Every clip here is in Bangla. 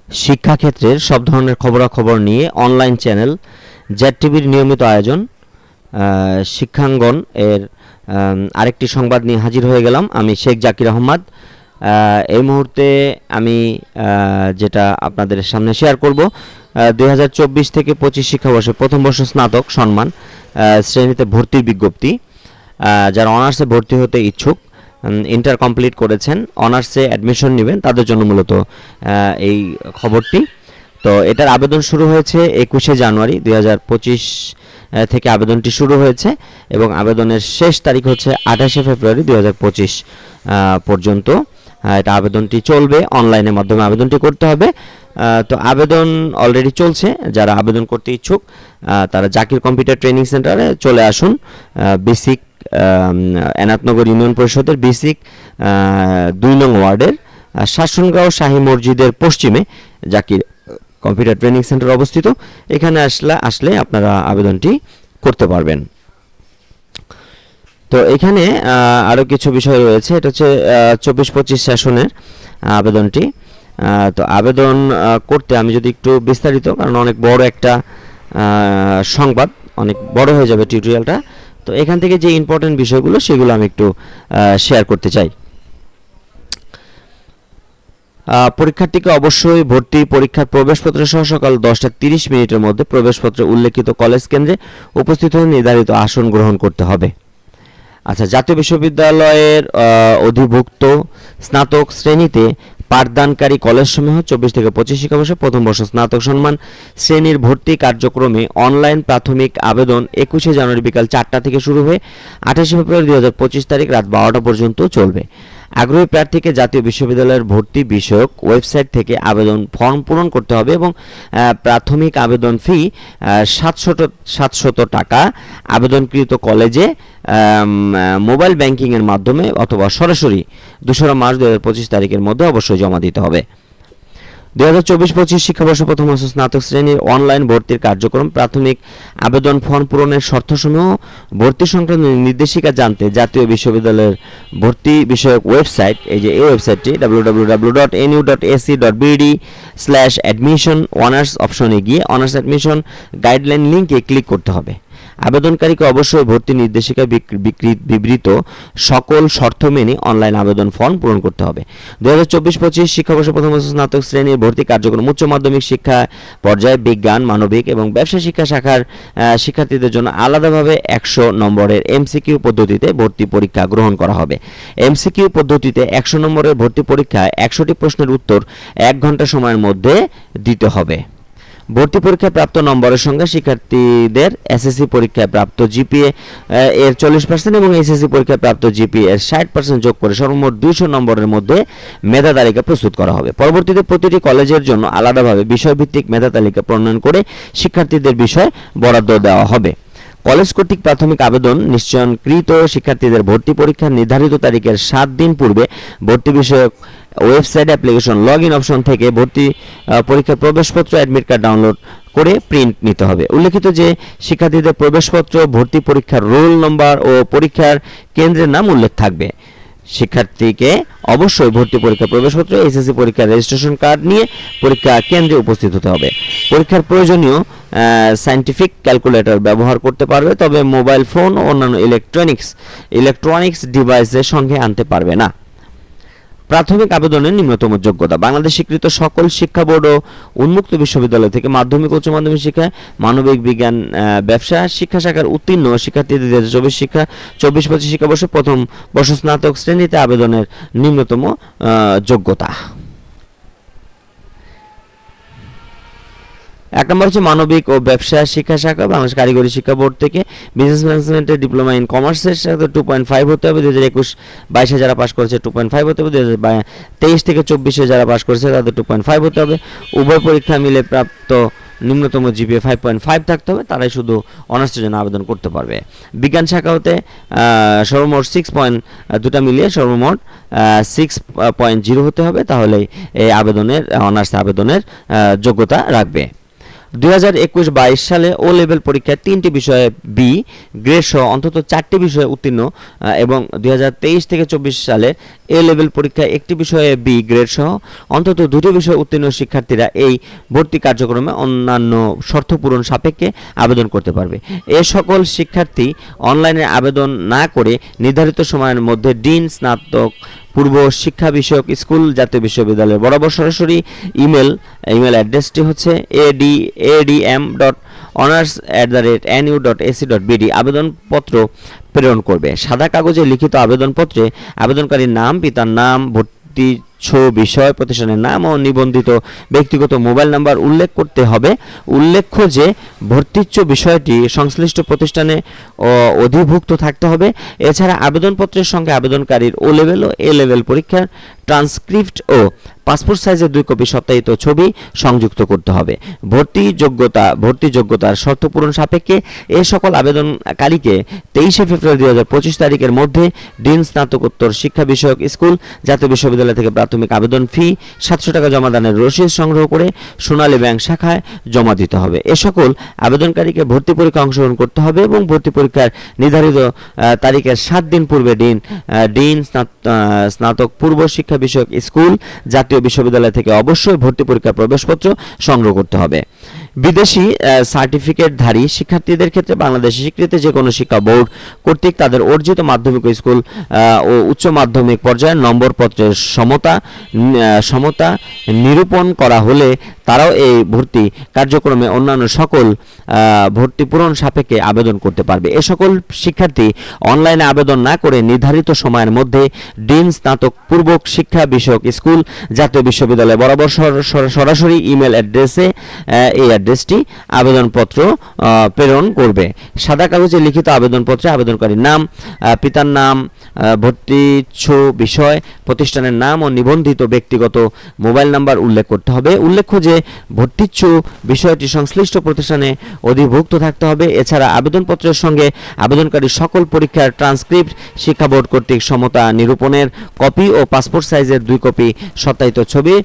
শিক্ষাক্ষেত্রের সব ধরনের খবরাখবর নিয়ে অনলাইন চ্যানেল জেড-টিভির নিয়মিত আয়োজন শিক্ষাঙ্গন এর আরেকটি সংবাদ নিয়ে হাজির হয়ে গেলাম। আমি শেখ জাকির আহমদ। এই মুহূর্তে আমি যেটা আপনাদের সামনে শেয়ার করব, 2024 থেকে 25 শিক্ষাবর্ষে প্রথম বর্ষ স্নাতক সম্মান শ্রেণীতে ভর্তির বিজ্ঞপ্তি। যারা অনার্সে ভর্তি হতে ইচ্ছুক, ইন্টার কমপ্লিট করেছেন, অনার্সে অ্যাডমিশন নেবেন, তাদের জন্য মূলত এই খবরটি। তো এটার আবেদন শুরু হয়েছে 21শে জানুয়ারি 2025 থেকে আবেদনটি শুরু হয়েছে এবং আবেদনের শেষ তারিখ হচ্ছে 28শে ফেব্রুয়ারি 2025 পর্যন্ত। এটা আবেদনটি চলবে, অনলাইনের মাধ্যমে আবেদনটি করতে হবে। তো আবেদন অলরেডি চলছে। যারা আবেদন করতে ইচ্ছুক তারা জাকির কম্পিউটার ট্রেনিং সেন্টারে চলে আসুন। বেসিক এনায়তনগর ইউনিয়ন পরিষদের বেসিক 2 নং ওয়ার্ডের শাসনগাঁও শাহী মসজিদের পশ্চিমে জাকির কম্পিউটার ট্রেনিং সেন্টার অবস্থিত। এখানে আসলে আপনারা আবেদনটি করতে পারবেন। তো এখানে আরও কিছু বিষয় রয়েছে। এটা হচ্ছে 24-25 সেশনের আবেদনটি। তো আবেদন করতে আমি যদি একটু বিস্তারিত, কারণ অনেক বড় একটা সংবাদ, অনেক বড় হয়ে যাবে টিউটোরিয়ালটা, তো এখান থেকে যে ইম্পর্টেন্ট বিষয়গুলো সেগুলো আমি একটু শেয়ার করতে চাই। পরীক্ষার্থীকে অবশ্যই ভর্তি পরীক্ষার প্রবেশপত্র সহ সকাল 10:30 মধ্যে প্রবেশপত্রে উল্লেখিত কলেজ কেন্দ্রে উপস্থিত হয়ে নির্ধারিত আসন গ্রহণ করতে হবে। আচ্ছা, জাতীয় বিশ্ববিদ্যালয়ের অধিভুক্ত স্নাতক শ্রেণীতে পাঠদানকারী কলেজসমূহ 24 থেকে 25 শিক্ষাবর্ষে প্রথম বর্ষ স্নাতক সম্মান শ্রেণীর ভর্তি কার্যক্রমে অনলাইন প্রাথমিক আবেদন 21শে জানুয়ারি বিকাল 4টা থেকে শুরু হয়ে 28শে ফেব্রুয়ারি 2025 তারিখ রাত 12টা পর্যন্ত চলবে। আগ্রহী প্রার্থীকে জাতীয় বিশ্ববিদ্যালয়ের ভর্তি বিষয়ক ওয়েবসাইট থেকে আবেদন ফর্ম পূরণ করতে হবে এবং প্রাথমিক আবেদন ফি 700 টাকা আবেদনকৃত কলেজে মোবাইল ব্যাংকিংয়ের মাধ্যমে অথবা সরাসরি 2রা মার্চ 2025 তারিখের মধ্যে অবশ্যই জমা দিতে হবে। 2024-25 শিক্ষাবর্ষ প্রথম বর্ষ স্নাতক শ্রেণীর অনলাইন ভর্তির কার্যক্রম, প্রাথমিক আবেদন ফর্ম পূরণের শর্তসমূহ, ভর্তি সংক্রান্ত নির্দেশিকা জানতে জাতীয় বিশ্ববিদ্যালয়ের ভর্তি বিষয়ক ওয়েবসাইট, এই যে এই ওয়েবসাইটটি www.nu.ac.bd/admission অনার্স অপশনে গিয়ে অনার্স অ্যাডমিশন গাইডলাইন লিঙ্কে ক্লিক করতে হবে। আবেদনকারীকে অবশ্যই ভর্তি নির্দেশিকা বিবৃত সকল শর্ত মেনে অনলাইন আবেদন ফর্ম পূরণ করতে হবে। 2024-25 শিক্ষাবর্ষ প্রথম বর্ষ স্নাতক শ্রেণীর ভর্তি কার্যক্রম উচ্চ মাধ্যমিক শিক্ষা পর্যায়ে বিজ্ঞান, মানবিক এবং ব্যবসা শিক্ষা শাখার শিক্ষার্থীদের জন্য আলাদাভাবে 100 নম্বরের এমসিকিউ পদ্ধতিতে ভর্তি পরীক্ষা গ্রহণ করা হবে। এমসিকিউ পদ্ধতিতে 100 নম্বরের ভর্তি পরীক্ষায় 100টি প্রশ্নের উত্তর 1 ঘন্টা সময়ের মধ্যে দিতে হবে। ভর্তি পরীক্ষায় প্রাপ্ত নম্বরের সঙ্গে শিক্ষার্থীদের এসএসসি পরীক্ষায় প্রাপ্ত জিপিএ এর 40% এবং এসএসসি পরীক্ষায় প্রাপ্ত জিপিএ এর 60% যোগ করে সর্বমোট 200 নম্বরের মধ্যে মেধা তালিকা প্রস্তুত করা হবে। পরবর্তীতে প্রতিটি কলেজের জন্য আলাদাভাবে বিষয়ভিত্তিক মেধা তালিকা প্রণয়ন করে শিক্ষার্থীদের বিষয় বরাদ্দ দেওয়া হবে। কলেজ কর্তৃক প্রাথমিক আবেদন নিশ্চয়কৃত শিক্ষার্থীদের ভর্তি পরীক্ষার নির্ধারিত তারিখের 7 দিন পূর্বে ভর্তি বিষয়ক ওয়েবসাইট অ্যাপ্লিকেশন লগইন অপশন থেকে ভর্তি পরীক্ষার প্রবেশপত্র অ্যাডমিট কার্ড ডাউনলোড করে প্রিন্ট নিতে হবে। উল্লেখিত যে শিক্ষার্থীদের প্রবেশপত্র, ভর্তি পরীক্ষার রোল নম্বর ও পরীক্ষার কেন্দ্রের নাম উল্লেখ থাকবে। শিক্ষার্থীকে অবশ্যই ভর্তি পরীক্ষার প্রবেশপত্র, এসএসসি পরীক্ষার রেজিস্ট্রেশন কার্ড নিয়ে পরীক্ষা কেন্দ্রে উপস্থিত হতে হবে। পরীক্ষার প্রয়োজনীয় সায়েন্টিফিক ক্যালকুলেটর ব্যবহার করতে পারবে, তবে মোবাইল ফোন ও অন্যান্য ইলেকট্রনিক্স ডিভাইসের সঙ্গে আনতে পারবে না। প্রাথমিক আবেদনের নিম্নতম যোগ্যতা: বাংলাদেশ স্বীকৃত সকল শিক্ষা বোর্ড ও উন্মুক্ত বিশ্ববিদ্যালয় থেকে মাধ্যমিক, উচ্চ মাধ্যমিক শিক্ষায় মানবিক, বিজ্ঞান, ব্যবসা শিক্ষা শাখার উত্তীর্ণ শিক্ষার্থীদের 2024-25 শিক্ষাবর্ষে প্রথম বর্ষ স্নাতক শ্রেণীতে আবেদনের নিম্নতম যোগ্যতা। 1 নম্বর হচ্ছে মানবিক ও ব্যবসা শিক্ষা শাখা, বাংলাদেশ কারিগরি শিক্ষা বোর্ড থেকে বিজনেস ম্যানেজমেন্টের ডিপ্লোমা ইন কমার্সের সাথে 2.5 হতে হবে। 2021-22 যারা পাস করেছে 2.5 হতে হবে। 2023 থেকে 24 যারা পাস করেছে তাদের 2.5 হতে হবে। উভয় পরীক্ষা মিলে প্রাপ্ত নিম্নতম জিপিএ 5.5 থাকতে হবে, তারাই শুধু অনার্সের জন্য আবেদন করতে পারবে। বিজ্ঞান শাখা হতে সর্বমোট 6.2টা মিলিয়ে সর্বমোট 6.0 হতে হবে, তাহলেই এই আবেদনের অনার্স আবেদনের যোগ্যতা রাখবে। 2021-22 সালে ও লেভেল পরীক্ষায় 3টি বিষয়ে বি গ্রেড সহ অন্তত 4টি বিষয়ে উত্তীর্ণ এবং 2023 থেকে 24 সালে এ লেভেল পরীক্ষায় একটি বিষয়ে বি গ্রেড সহ অন্তত 2টি বিষয়ে উত্তীর্ণ শিক্ষার্থীরা এই ভর্তি কার্যক্রমে অন্যান্য শর্ত পূরণ সাপেক্ষে আবেদন করতে পারবে। এ সকল শিক্ষার্থী অনলাইনে আবেদন না করে নির্ধারিত সময়ের মধ্যে ডিন স্নাতক পূর্ব শিক্ষা বিষয়ক স্কুল জাতীয় বিশ্ববিদ্যালয়ের বরাবর সরাসরি ইমেল অ্যাড্রেসটি হচ্ছে adm.honors@nu.ac.bd আবেদনপত্র প্রেরণ করবে। সাদা কাগজে লিখিত আবেদনপত্রে আবেদনকারীর নাম, পিতার নাম, ভর্তিচ্ছ বিষয়, প্রতিষ্ঠানের নাম ও নিবন্ধিত ব্যক্তিগত মোবাইল নাম্বার উল্লেখ করতে হবে। উল্লেখ্য যে ভর্তিচ্ছ বিষয়টি সংশ্লিষ্ট প্রতিষ্ঠানে অধিভুক্ত থাকতে হবে। এছাড়া আবেদনপত্রের সঙ্গে আবেদনকারীর ও লেভেল ও এ লেভেল পরীক্ষার ট্রান্সক্রিপ্ট ও পাসপোর্ট সাইজের 2 কপি সত্যায়িত ছবি সংযুক্ত করতে হবে। ভর্তি যোগ্যতার শর্ত পূরণ সাপেক্ষে এ সকল আবেদনকারীকে 23 ফেব্রুয়ারি 2025 তারিখের মধ্যে ডিন স্নাতকোত্তর শিক্ষা বিষয়ক স্কুল জাতীয় বিশ্ববিদ্যালয় থেকে প্রাথমিক আবেদন ফি 700 টাকা জমা দানের রসিদ সংগ্রহ করে সোনালী ব্যাংক শাখায় জমা দিতে হবে। এ সকল আবেদনকারীকে ভর্তি পরীক্ষায় অংশগ্রহণ করতে হবে এবং ভর্তি পরীক্ষার নির্ধারিত তারিখের 7 দিন পূর্বে ডিন স্নাতক পূর্ব শিক্ষা বিষয়ক স্কুল জাতীয় বিশ্ববিদ্যালয় থেকে অবশ্যই ভর্তি পরীক্ষার প্রবেশপত্র সংগ্রহ করতে হবে। বিদেশি সার্টিফিকেটধারী শিক্ষার্থীদের ক্ষেত্রে বাংলাদেশে স্বীকৃত যে কোনো শিক্ষা বোর্ড কর্তৃক তাদের অর্জিত মাধ্যমিক স্কুল ও উচ্চ মাধ্যমিক পর্যায়ের নম্বরপত্রের সমতা নিরূপণ করা হলে তারাও এই ভর্তি কার্যক্রমে অন্যান্য সকল ভর্তি পূরণ সাপেক্ষে আবেদন করতে পারবে। এ সকল শিক্ষার্থী অনলাইনে আবেদন না করে নির্ধারিত সময়ের মধ্যে ডিন স্নাতক পূর্ব শিক্ষা বিষয়ক স্কুল জাতীয় বিশ্ববিদ্যালয় বরাবর সরাসরি ইমেল অ্যাড্রেসে এই অ্যাড্রেসটি আবেদনপত্র প্রেরণ করবে। সাদা কাগজে লিখিত আবেদনপত্রে আবেদনকারীর নাম, পিতার নাম, ভর্তিচ্ছ বিষয়, প্রতিষ্ঠানের নাম ও নিবন্ধিত ব্যক্তিগত মোবাইল নাম্বার উল্লেখ করতে হবে। উল্লেখ্য যে ভর্তিচ্ছ বিষয়টি সংশ্লিষ্ট প্রতিষ্ঠানে অধিভুক্ত থাকতে হবে। এছাড়া আবেদনপত্রের সঙ্গে আবেদনকারী সকল পরীক্ষার ট্রান্সক্রিপ্ট শিক্ষা বোর্ড কর্তৃক সমতা নিরূপণের কপি ও পাসপোর্ট সাইজের 2 কপি সত্যায়িত ছবি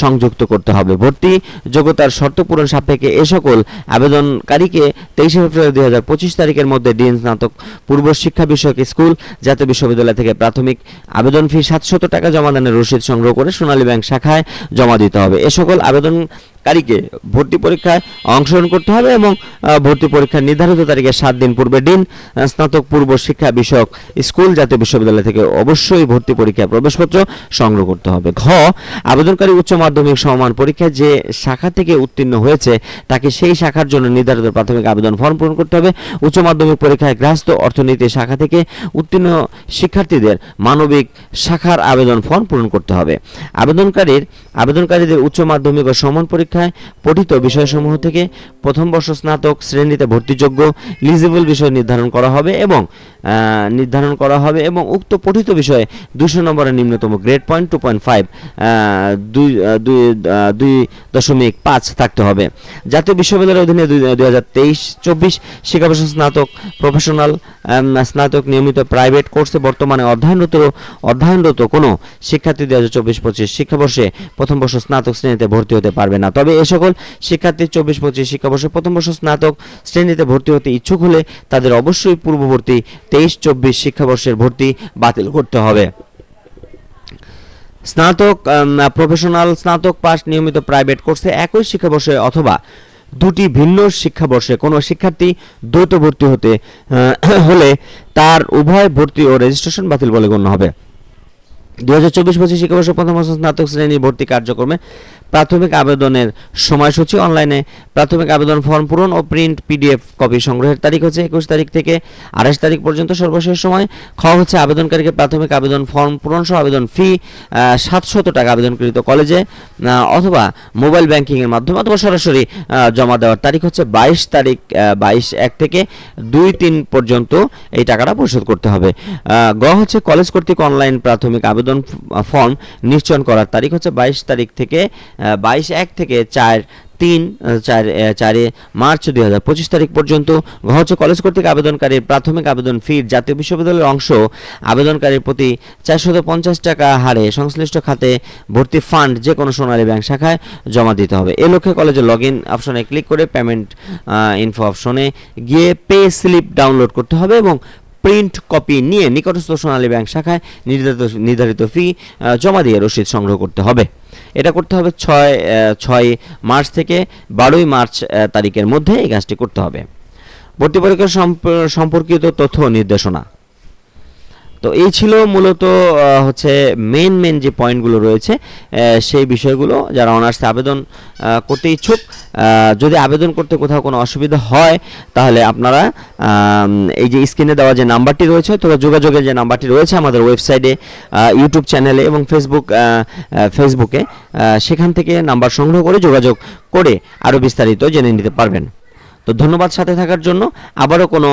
সংযুক্ত করতে হবে। ভর্তি যোগ্যতার শর্ত পূরণ সাপেক্ষে এ সকল আবেদনকারীকে 23 ফেব্রুয়ারি 2025 তারিখের মধ্যে ডিন স্নাতক পূর্ব শিক্ষা বিষয়ক স্কুল জাতীয় বিশ্ববিদ্যালয় থেকে প্রাথমিক আবেদন ফি 700 টাকা জমা দানের রসিদ সংগ্রহ করে সোনালী ব্যাংক শাখায় জমা দিতে হবে। এ সকল আবেদনকারীকে ভর্তি পরীক্ষায় অংশগ্রহণ করতে হবে এবং ভর্তি পরীক্ষার নির্ধারিত তারিখে 7 দিন পূর্বে ডিন স্নাতক পূর্ব শিক্ষা বিষয়ক স্কুল জাতীয় বিশ্ববিদ্যালয় থেকে অবশ্যই ভর্তি পরীক্ষায় প্রবেশপত্র সংগ্রহ করতে হবে। ঘ আবেদনকারী উচ্চ মাধ্যমিক সমমান পরীক্ষায় যে শাখা থেকে উত্তীর্ণ হয়েছে তাকে সেই শাখার জন্য নির্ধারিত প্রাথমিক আবেদন ফর্ম পূরণ করতে হবে। উচ্চ মাধ্যমিক পরীক্ষায় গৃহস্থ অর্থনীতি শাখা থেকে উত্তীর্ণ শিক্ষার্থীদের মানবিক শাখার আবেদন ফর্ম পূরণ করতে হবে। আবেদনকারীদের উচ্চ মাধ্যমিক ও সমান পরীক্ষায় পঠিত বিষয়সমূহ থেকে প্রথম বর্ষ স্নাতক শ্রেণীতে ভর্তিযোগ্য এলিজিবল বিষয় নির্ধারণ করা হবে এবং উক্ত পঠিত বিষয়ে 200 নম্বরের নিম্নতম গ্রেড পয়েন্ট 2.5 2.5 থাকতে হবে। জাতীয় বিশ্ববিদ্যালয়ের অধীনে 2023-24 শিক্ষাবর্ষ স্নাতক প্রফেশনাল স্নাতক নিয়মিত প্রাইভেট কোর্সে বর্তমানে অধ্যয়নরত কোনো শিক্ষার্থী 2024-25 শিক্ষাবর্ষে প্রথম বর্ষ স্নাতক শ্রেণীতে ভর্তি হতে পারবে না। তবে এ সকল শিক্ষার্থী 24-25 শিক্ষাবর্ষে প্রথম বর্ষ স্নাতক শ্রেণীতে ভর্তি হতে ইচ্ছুক হলে তাদের অবশ্যই পূর্ববর্তী 23-24 শিক্ষাবর্ষের ভর্তি বাতিল করতে হবে। স্নাতক প্রফেশনাল স্নাতক পাস নিয়মিত প্রাইভেট কোর্সে একই শিক্ষাবর্ষে অথবা 2টি ভিন্ন শিক্ষাবর্ষে কোনো শিক্ষার্থী দ্বৈত ভর্তি হতে হলে তার উভয় ভর্তি ও রেজিস্ট্রেশন বাতিল বলে গণ্য হবে। 2024-25 শিক্ষাবর্ষ প্রথম বর্ষ স্নাতক শ্রেণী ভর্তি কার্যক্রমে প্রাথমিক আবেদনের সময়সূচি অনলাইনে প্রাথমিক আবেদন ফর্ম পূরণ ও প্রিন্ট পিডিএফ কপি সংগ্রহের তারিখ হচ্ছে 21 তারিখ থেকে 28 তারিখ পর্যন্ত সর্বশেষ সময়। খ হচ্ছে আবেদনকারীকে প্রাথমিক আবেদন ফর্ম পূরণ সহ আবেদন ফি 700 টাকা আবেদনকৃত কলেজে অথবা মোবাইল ব্যাংকিং এর মাধ্যমে অথবা সরাসরি জমা দেওয়ার তারিখ হচ্ছে 22/1 থেকে 2/3 পর্যন্ত এই টাকাটা পরিশোধ করতে হবে। গ হচ্ছে কলেজ কর্তৃক অনলাইন প্রাথমিক আবেদন ফর্ম নিশ্চয়ন করার তারিখ হচ্ছে 22 তারিখ থেকে 22/1 থেকে 4 মার্চ 2025 তারিখ পর্যন্ত। ঘ হচ্ছে কলেজ কর্তৃক আবেদনকারীর প্রাথমিক আবেদন ফির জাতীয় বিশ্ববিদ্যালয়ের অংশ আবেদনকারীর প্রতি 450 টাকা হারে সংশ্লিষ্ট খাতে ভর্তি ফান্ড যে কোনো সোনালী ব্যাংক শাখায় জমা দিতে হবে। এ লক্ষ্যে কলেজের লগইন অপশনে ক্লিক করে পেমেন্ট ইনফো অপশনে গিয়ে পে স্লিপ ডাউনলোড করতে হবে এবং প্রিন্ট কপি নিয়ে নিকটস্থ সোনালী ব্যাংক শাখায় নির্ধারিত ফি জমা দিয়ে রসিদ সংগ্রহ করতে হবে। এটা করতে হবে 6 মার্চ থেকে 12 মার্চ তারিখের মধ্যে এই কাজটি করতে হবে। ভর্তি পরীক্ষা সম্পর্কিত তথ্য নির্দেশনা। তো এই ছিল মূলত হচ্ছে মেন যে পয়েন্টগুলো রয়েছে সেই বিষয়গুলো। যারা অনার্সে আবেদন করতে ইচ্ছুক, যদি আবেদন করতে কোথাও কোনো অসুবিধা হয় তাহলে আপনারা এই যে স্ক্রিনে দেওয়া যে নাম্বারটি রয়েছে অথবা যোগাযোগের যে নাম্বারটি রয়েছে আমাদের ওয়েবসাইটে, ইউটিউব চ্যানেলে এবং ফেসবুকে, সেখান থেকে নাম্বার সংগ্রহ করে যোগাযোগ করে আরও বিস্তারিত জেনে নিতে পারবেন। তো ধন্যবাদ সাথে থাকার জন্য। আবারও কোনো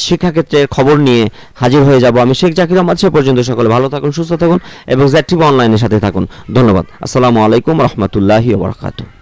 শিক্ষাক্ষেত্রের খবর নিয়ে হাজির হয়ে যাব আমি, শেখ জাকির আহমদ। সে পর্যন্ত সকলে ভালো থাকুন, সুস্থ থাকুন এবং ZTV অনলাইনের সাথে থাকুন। ধন্যবাদ। আসসালামু আলাইকুম রহমতুল্লাহি ওয়া বারাকাতুহু।